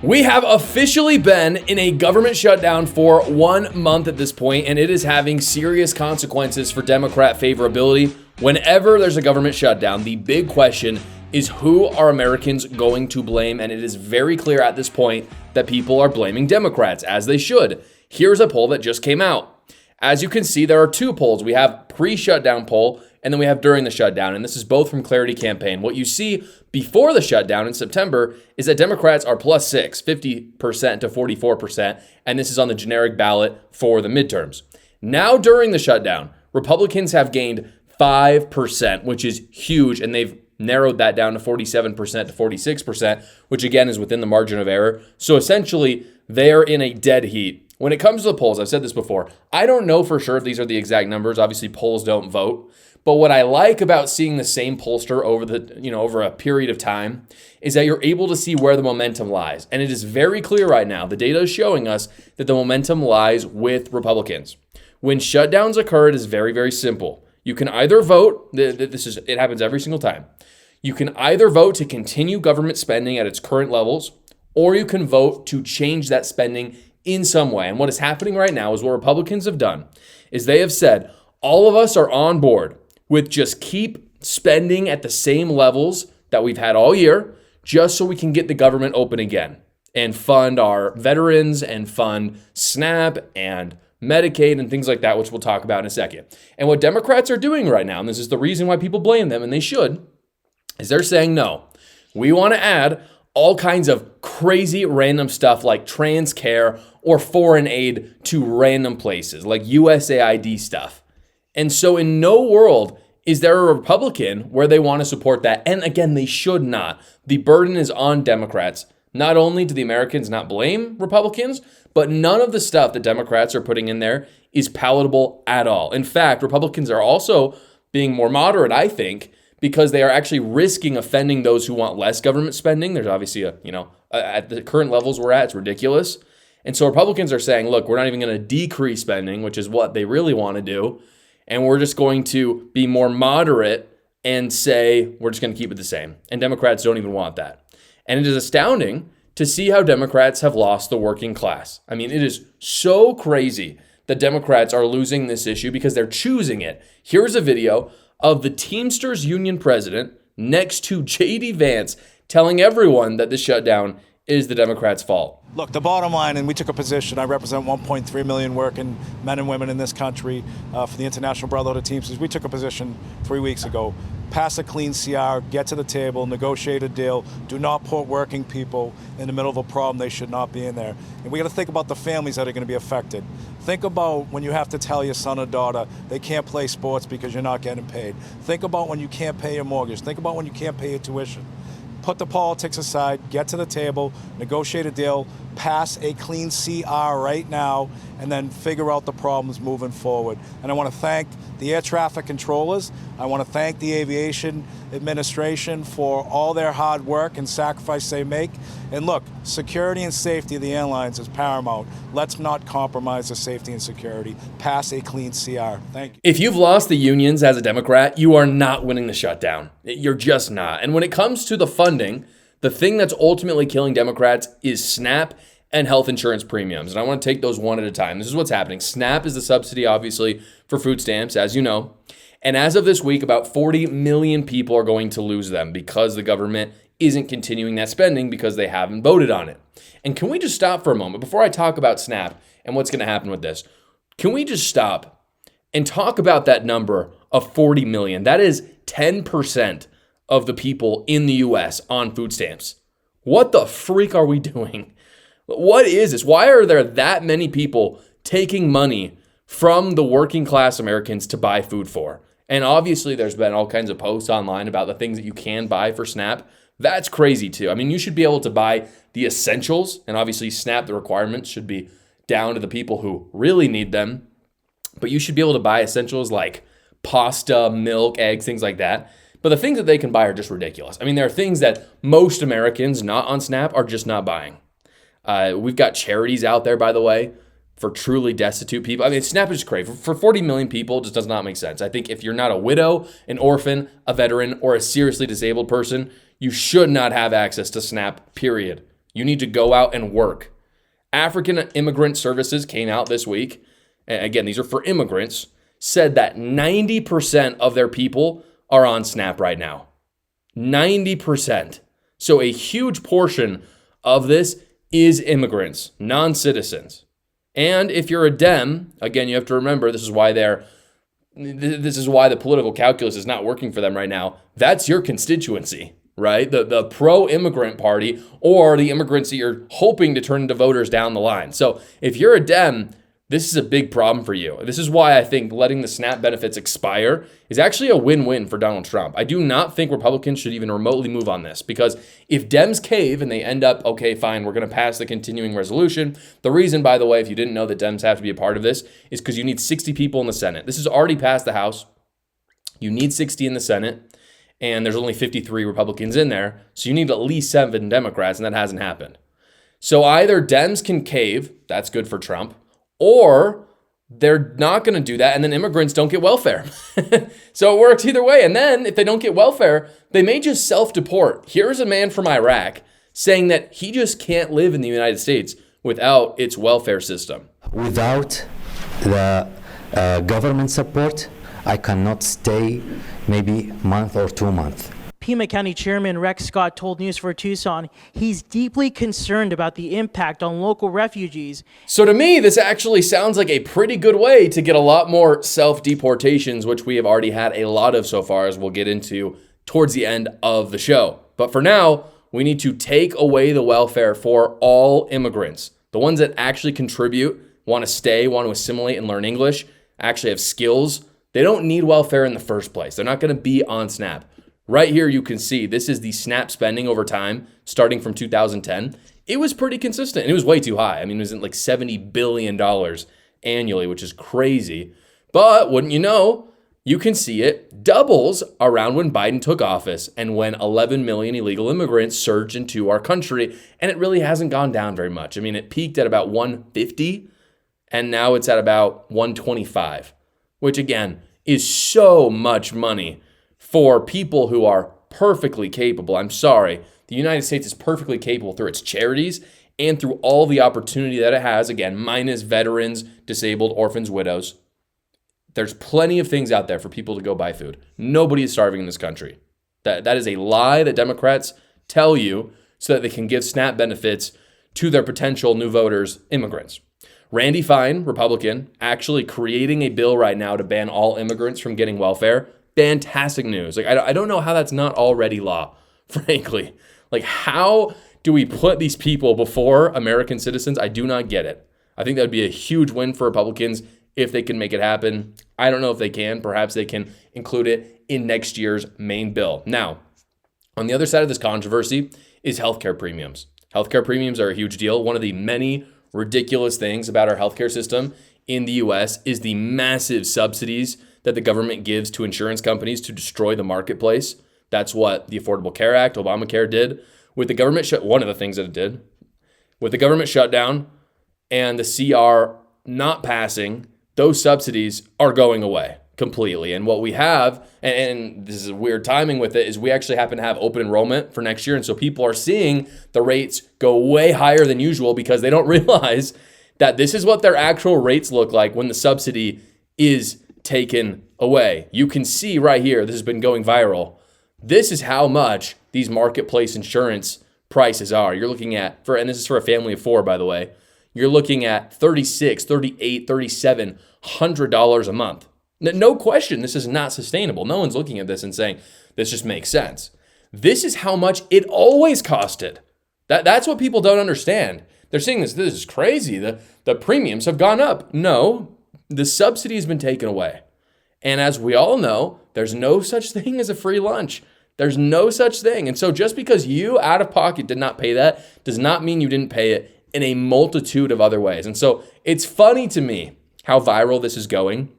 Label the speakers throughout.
Speaker 1: We have officially been in a government shutdown for 1 month at this point, and it is having serious consequences for Democrat favorability. Whenever there's a government shutdown, the big question is, who are Americans going to blame? And it is very clear at this point that people are blaming Democrats, as they should. Here's a poll that just came out. As you can see, there are two polls. We have pre-shutdown poll, and then we have during the shutdown. And this is both from Clarity Campaign. What you see before the shutdown in September is that Democrats are plus 6, 50% to 44%. And this is on the generic ballot for the midterms. Now during the shutdown, Republicans have gained 5%, which is huge. And they've narrowed that down to 47% to 46%, which again is within the margin of error. So essentially, they're in a dead heat. When it comes to the polls, I've said this before, I don't know for sure if these are the exact numbers. Obviously, polls don't vote. But what I like about seeing the same pollster over a period of time is that you're able to see where the momentum lies. And it is very clear right now. The data is showing us that the momentum lies with Republicans. When shutdowns occur, it is very, very simple. You can either vote, it happens every single time. You can either vote to continue government spending at its current levels, or you can vote to change that spending in some way. And what is happening right now is what Republicans have done is they have said, all of us are on board with just keep spending at the same levels that we've had all year, just so we can get the government open again and fund our veterans and fund SNAP and Medicaid and things like that, which we'll talk about in a second. And what Democrats are doing right now, and this is the reason why people blame them, and they should, is they're saying, no, we want to add all kinds of crazy random stuff like trans care or foreign aid to random places like USAID stuff. And so in no world is there a Republican where they want to support that. And again, they should not. The burden is on Democrats. Not only do the Americans not blame Republicans, but none of the stuff that Democrats are putting in there is palatable at all. In fact, Republicans are also being more moderate, I think, because they are actually risking offending those who want less government spending. There's obviously at the current levels we're at, it's ridiculous. And so Republicans are saying, look, we're not even going to decrease spending, which is what they really want to do. And we're just going to be more moderate and say, we're just going to keep it the same. And Democrats don't even want that. And it is astounding to see how Democrats have lost the working class. I mean, it is so crazy that Democrats are losing this issue because they're choosing it. Here's a video of the Teamsters Union president next to J.D. Vance telling everyone that the shutdown is the Democrats' fault.
Speaker 2: Look, the bottom line, and we took a position, I represent 1.3 million working men and women in this country for the International Brotherhood of Teamsters. We took a position 3 weeks ago. Pass a clean CR, get to the table, negotiate a deal. Do not put working people in the middle of a problem they should not be in there. And we got to think about the families that are going to be affected. Think about when you have to tell your son or daughter they can't play sports because you're not getting paid. Think about when you can't pay your mortgage. Think about when you can't pay your tuition. Put the politics aside, get to the table, negotiate a deal, pass a clean CR right now, and then figure out the problems moving forward. And I want to thank the air traffic controllers. I want to thank the aviation administration for all their hard work and sacrifice they make. And look, security and safety of the airlines is paramount. Let's not compromise the safety and security. Pass a clean CR. Thank you.
Speaker 1: If you've lost the unions as a Democrat, you are not winning the shutdown. You're just not. And when it comes to the funding, the thing that's ultimately killing Democrats is SNAP and health insurance premiums. And I want to take those one at a time. This is what's happening. SNAP is the subsidy, obviously, for food stamps, as you know. And as of this week, about 40 million people are going to lose them because the government isn't continuing that spending because they haven't voted on it. And can we just stop for a moment before I talk about SNAP and what's going to happen with this? Can we just stop and talk about that number of 40 million? That is 10% of the people in the U.S. on food stamps. What the freak are we doing? What is this? Why are there that many people taking money from the working class Americans to buy food for? And obviously there's been all kinds of posts online about the things that you can buy for SNAP. That's crazy too. I mean, you should be able to buy the essentials, and obviously SNAP, the requirements should be down to the people who really need them. But you should be able to buy essentials like pasta, milk, eggs, things like that. But the things that they can buy are just ridiculous. I mean, there are things that most Americans not on SNAP are just not buying. We've got charities out there, by the way, for truly destitute people. I mean, SNAP is crazy. For 40 million people, it just does not make sense. I think if you're not a widow, an orphan, a veteran, or a seriously disabled person, you should not have access to SNAP, period. You need to go out and work. African Immigrant Services came out this week, and again, these are for immigrants, said that 90% of their people are on SNAP right now. 90%. So a huge portion of this is immigrants, non-citizens. And if you're a Dem, again, you have to remember this is why the political calculus is not working for them right now. That's your constituency, right? The pro-immigrant party or the immigrants that you're hoping to turn into voters down the line. So if you're a Dem, this is a big problem for you. This is why I think letting the SNAP benefits expire is actually a win-win for Donald Trump. I do not think Republicans should even remotely move on this, because if Dems cave and they end up, okay, fine, we're going to pass the continuing resolution. The reason, by the way, if you didn't know that Dems have to be a part of this, is because you need 60 people in the Senate. This has already passed the House. You need 60 in the Senate, and there's only 53 Republicans in there. So you need at least 7 Democrats, and that hasn't happened. So either Dems can cave, that's good for Trump, or they're not going to do that, and then immigrants don't get welfare. So it works either way. And then if they don't get welfare, they may just self-deport. Here's a man from Iraq saying that he just can't live in the United States without its welfare system.
Speaker 3: Without the government support, I cannot stay maybe a month or 2 months.
Speaker 4: Pima County Chairman Rex Scott told News for Tucson he's deeply concerned about the impact on local refugees.
Speaker 1: So to me, this actually sounds like a pretty good way to get a lot more self-deportations, which we have already had a lot of so far, as we'll get into towards the end of the show. But for now, we need to take away the welfare for all immigrants. The ones that actually contribute, want to stay, want to assimilate and learn English, actually have skills. They don't need welfare in the first place. They're not going to be on SNAP. Right here, you can see this is the SNAP spending over time, starting from 2010. It was pretty consistent, and it was way too high. I mean, it was like $70 billion annually, which is crazy. But wouldn't you know, you can see it doubles around when Biden took office and when 11 million illegal immigrants surged into our country, and it really hasn't gone down very much. I mean, it peaked at about 150, and now it's at about 125, which again is so much money for people who are perfectly capable. I'm sorry, the United States is perfectly capable through its charities and through all the opportunity that it has, again, minus veterans, disabled, orphans, widows. There's plenty of things out there for people to go buy food. Nobody is starving in this country. That is a lie that Democrats tell you so that they can give SNAP benefits to their potential new voters, immigrants. Randy Fine, Republican, actually creating a bill right now to ban all immigrants from getting welfare. Fantastic news. Like, I don't know how that's not already law, frankly. Like, how do we put these people before American citizens? I do not get it. I think that would be a huge win for Republicans if they can make it happen. I don't know if they can. Perhaps they can include it in next year's main bill. Now, on the other side of this controversy is healthcare premiums. Healthcare premiums are a huge deal. One of the many ridiculous things about our healthcare system in the U.S. is the massive subsidies that the government gives to insurance companies to destroy the marketplace. That's what the Affordable Care Act, Obamacare, did. With the government one of the things that it did, with the government shutdown and the CR not passing, those subsidies are going away completely. And what we have, and this is weird timing with it, is we actually happen to have open enrollment for next year. And so people are seeing the rates go way higher than usual because they don't realize that this is what their actual rates look like when the subsidy is taken away. You can see right here, this has been going viral. This is how much these marketplace insurance prices are. You're looking at, and this is for a family of 4, by the way, you're looking at $36, $38, $3,700 a month. No question, this is not sustainable. No one's looking at this and saying, this just makes sense. This is how much it always costed. That's what people don't understand. They're saying this is crazy. The premiums have gone up. No, the subsidy has been taken away. And as we all know, there's no such thing as a free lunch. There's no such thing. And so just because you out of pocket did not pay that does not mean you didn't pay it in a multitude of other ways. And so it's funny to me how viral this is going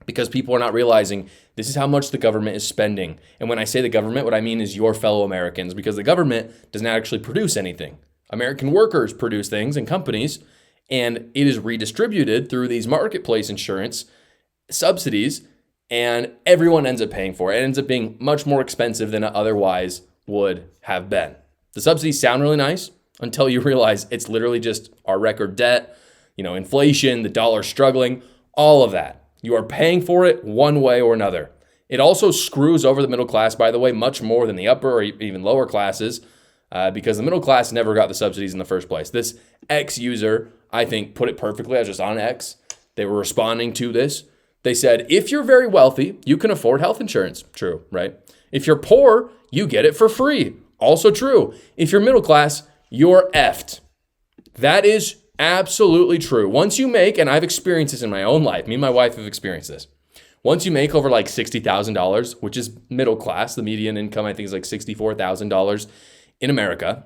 Speaker 1: because people are not realizing this is how much the government is spending. And when I say the government, what I mean is your fellow Americans, because the government does not actually produce anything. American workers produce things and companies, and it is redistributed through these marketplace insurance subsidies, and everyone ends up paying for it. It ends up being much more expensive than it otherwise would have been. The subsidies sound really nice. until you realize it's literally just our record debt, inflation, the dollar struggling, all of that. You are paying for it one way or another. It also screws over the middle class, by the way, much more than the upper or even lower classes, because the middle class never got the subsidies in the first place. This X user, I think, put it perfectly. I was just on X. They were responding to this. They said, if you're very wealthy, you can afford health insurance. True, right? If you're poor, you get it for free. Also true. If you're middle class, you're effed. That is absolutely true. Once you make, and I've experienced this in my own life, me and my wife have experienced this. Once you make over like $60,000, which is middle class, the median income I think is like $64,000 in America.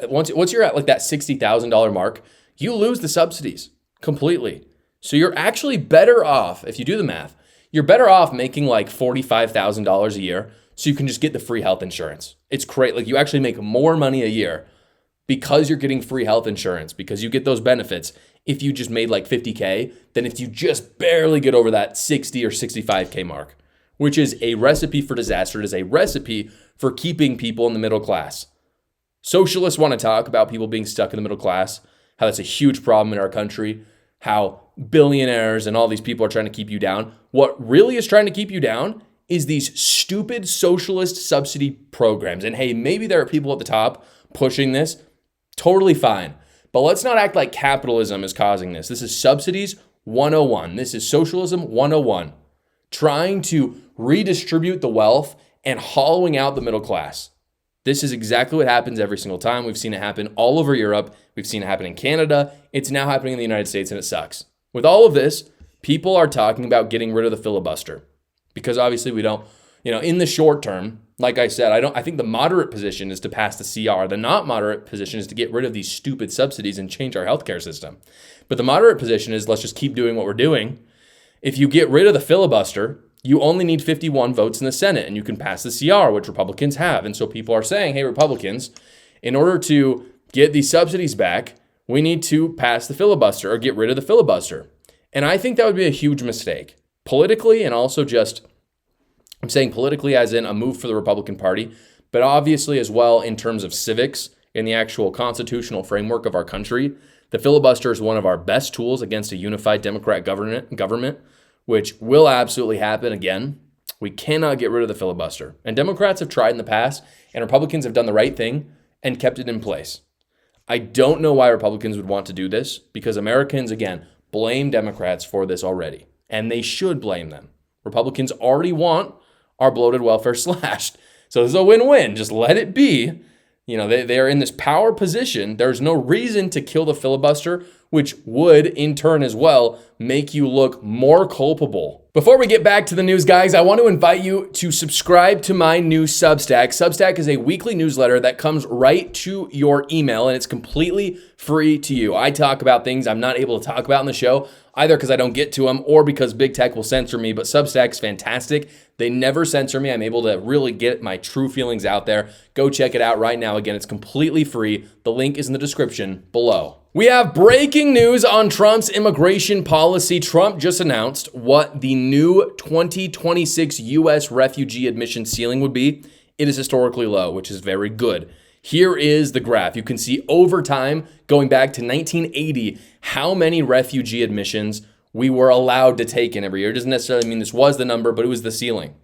Speaker 1: Once you're at like that $60,000 mark, you lose the subsidies completely. So you're actually better off, if you do the math, you're better off making like $45,000 a year so you can just get the free health insurance. It's great. Like you actually make more money a year because you're getting free health insurance, because you get those benefits if you just made like 50K than if you just barely get over that 60 or 65K mark, which is a recipe for disaster. It is a recipe for keeping people in the middle class. Socialists want to talk about people being stuck in the middle class, how that's a huge problem in our country, how billionaires and all these people are trying to keep you down. What really is trying to keep you down is these stupid socialist subsidy programs. And hey, maybe there are people at the top pushing this. Totally fine. But let's not act like capitalism is causing this. This is subsidies 101. This is socialism 101. Trying to redistribute the wealth and hollowing out the middle class. This is exactly what happens every single time. We've seen it happen all over Europe. We've seen it happen in Canada. It's now happening in the United States, and it sucks. With all of this, people are talking about getting rid of the filibuster because obviously we don't, in the short term, like I said, I think the moderate position is to pass the CR. The not moderate position is to get rid of these stupid subsidies and change our healthcare system. But the moderate position is let's just keep doing what we're doing. If you get rid of the filibuster, you only need 51 votes in the Senate and you can pass the CR, which Republicans have. And so people are saying, hey, Republicans, in order to get these subsidies back, we need to pass the filibuster or get rid of the filibuster. And I think that would be a huge mistake politically, and also just, I'm saying politically as in a move for the Republican Party, but obviously as well in terms of civics in the actual constitutional framework of our country. The filibuster is one of our best tools against a unified Democrat government, which will absolutely happen again. We cannot get rid of the filibuster. And Democrats have tried in the past, and Republicans have done the right thing and kept it in place. I don't know why Republicans would want to do this, because Americans, again, blame Democrats for this already, and they should blame them. Republicans already want our bloated welfare slashed. So this is a win-win. Just let it be. They are in this power position. There's no reason to kill the filibuster, which would, in turn as well, make you look more culpable. Before we get back to the news, guys, I want to invite you to subscribe to my new Substack. Substack is a weekly newsletter that comes right to your email, and it's completely free to you. I talk about things I'm not able to talk about in the show, either because I don't get to them or because big tech will censor me, but Substack's fantastic. They never censor me. I'm able to really get my true feelings out there. Go check it out right now. Again, it's completely free. The link is in the description below. We have breaking news on Trump's immigration policy. Trump just announced what the new 2026 U.S. refugee admission ceiling would be. It is historically low, which is very good. Here is the graph. You can see over time, going back to 1980, how many refugee admissions we were allowed to take in every year. It doesn't necessarily mean this was the number, but it was the ceiling.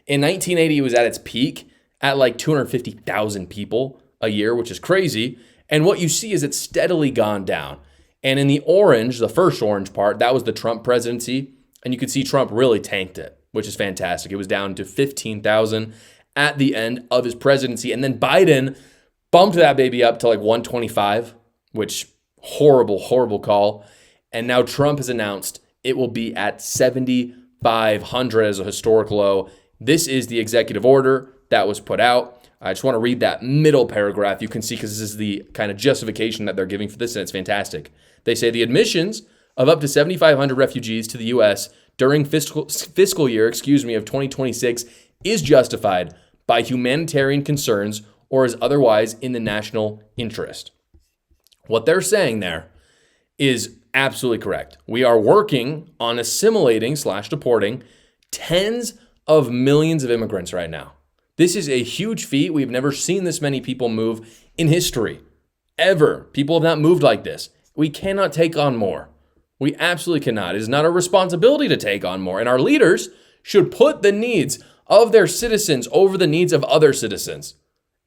Speaker 1: In 1980, it was at its peak at like 250,000 people a year, which is crazy. And what you see is it's steadily gone down. And in the orange, the first orange part, that was the Trump presidency. And you can see Trump really tanked it, which is fantastic. It was down to 15,000 at the end of his presidency. And then Biden bumped that baby up to like 125, which horrible, horrible call. And now Trump has announced it will be at 7,500 as a historic low. This is the executive order that was put out. I just want to read that middle paragraph. You can see, because this is the kind of justification that they're giving for this, and it's fantastic. They say the admissions of up to 7,500 refugees to the U.S. during fiscal year, of 2026 is justified by humanitarian concerns or is otherwise in the national interest. What they're saying there is absolutely correct. We are working on assimilating/deporting tens of millions of immigrants right now. This is a huge feat. We've never seen this many people move in history. ever. People have not moved like this. We cannot take on more. We absolutely cannot. It is not our responsibility to take on more. And our leaders should put the needs of their citizens over the needs of other citizens.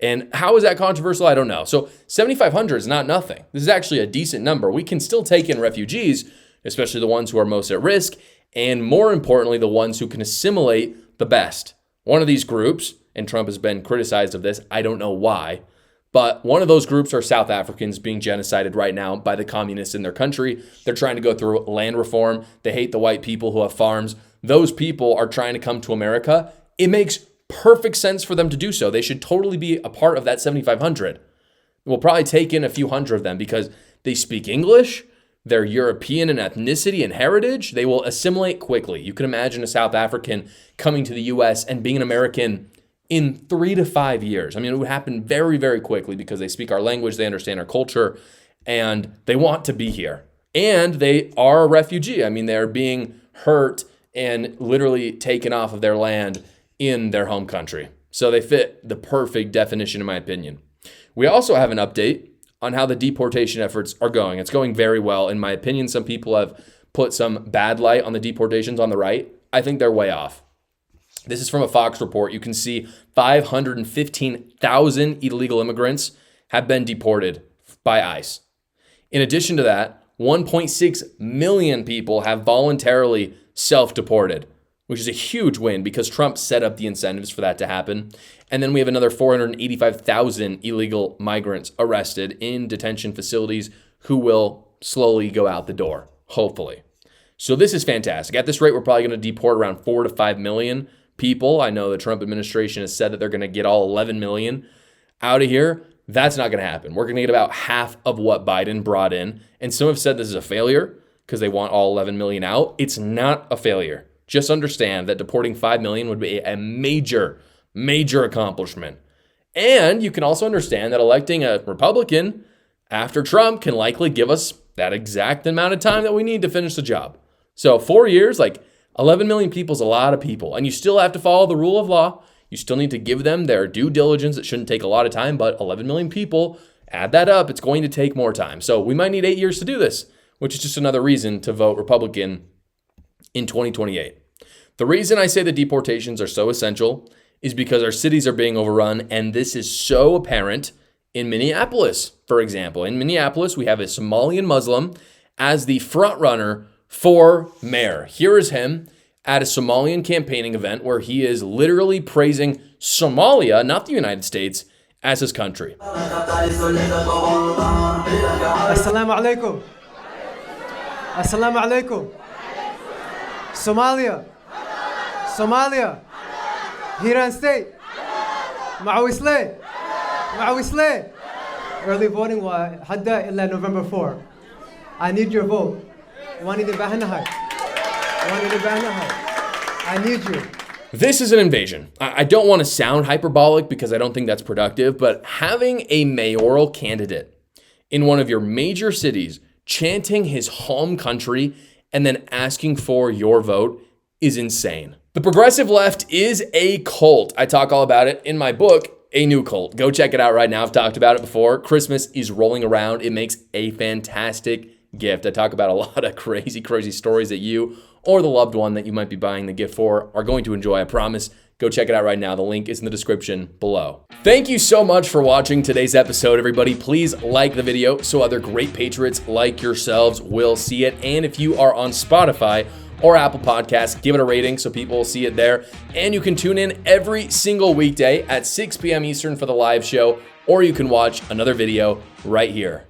Speaker 1: And how is that controversial? I don't know. So 7,500 is not nothing. This is actually a decent number. We can still take in refugees, especially the ones who are most at risk, and more importantly, the ones who can assimilate the best. One of these groups, and Trump has been criticized of this, I don't know why, but one of those groups are South Africans being genocided right now by the communists in their country. They're trying to go through land reform. They hate the white people who have farms. Those people are trying to come to America. It makes perfect sense for them to do so. They should totally be a part of that 7,500. We'll probably take in a few hundred of them because they speak English. They're European in ethnicity and heritage. They will assimilate quickly. You can imagine a South African coming to the US and being an American in 3 to 5 years. I mean, it would happen very, very quickly because they speak our language, they understand our culture, and they want to be here. And they are a refugee. I mean, they're being hurt and literally taken off of their land in their home country. So they fit the perfect definition, in my opinion. We also have an update on how the deportation efforts are going. It's going very well. In my opinion, some people have put some bad light on the deportations on the right. I think they're way off. This is from a Fox report. You can see 515,000 illegal immigrants have been deported by ICE. In addition to that, 1.6 million people have voluntarily self-deported, which is a huge win because Trump set up the incentives for that to happen. And then we have another 485,000 illegal migrants arrested in detention facilities who will slowly go out the door, hopefully. So this is fantastic. At this rate, we're probably going to deport around 4 to 5 million people. I know the Trump administration has said that they're going to get all 11 million out of here. That's not going to happen. We're going to get about half of what Biden brought in. And some have said this is a failure because they want all 11 million out. It's not a failure. Just understand that deporting 5 million would be a major accomplishment. And you can also understand that electing a Republican after Trump can likely give us that exact amount of time that we need to finish the job. So 4 years, like 11 million people is a lot of people. And you still have to follow the rule of law. You still need to give them their due diligence. It shouldn't take a lot of time, but 11 million people, add that up, it's going to take more time. So we might need 8 years to do this, which is just another reason to vote Republican in 2028. The reason I say the deportations are so essential is because our cities are being overrun, and this is so apparent in Minneapolis, for example. In Minneapolis, we have a Somalian Muslim as the front runner for mayor. Here is him at a Somalian campaigning event where he is literally praising Somalia, not the United States, as his country.
Speaker 5: Assalamu alaikum. Assalamu alaikum. Somalia. Somalia. Hiran State. Mawisle. Mawisle. Early voting was hadda illa November 4. I need your vote. I need you.
Speaker 1: This is an invasion. I don't want to sound hyperbolic because I don't think that's productive, but having a mayoral candidate in one of your major cities chanting his home country and then asking for your vote is insane. The progressive left is a cult. I talk all about it in my book, A New Cult. Go check it out right now. I've talked about it before. Christmas is rolling around. It makes a fantastic gift. I talk about a lot of crazy stories that you or the loved one that you might be buying the gift for are going to enjoy, I promise. Go check it out right now. The link is in the description below. Thank you so much for watching today's episode, everybody. Please like the video so other great patriots like yourselves will see it. And if you are on Spotify or Apple Podcasts, give it a rating so people will see it there. And you can tune in every single weekday at 6 p.m. Eastern for the live show, or you can watch another video right here.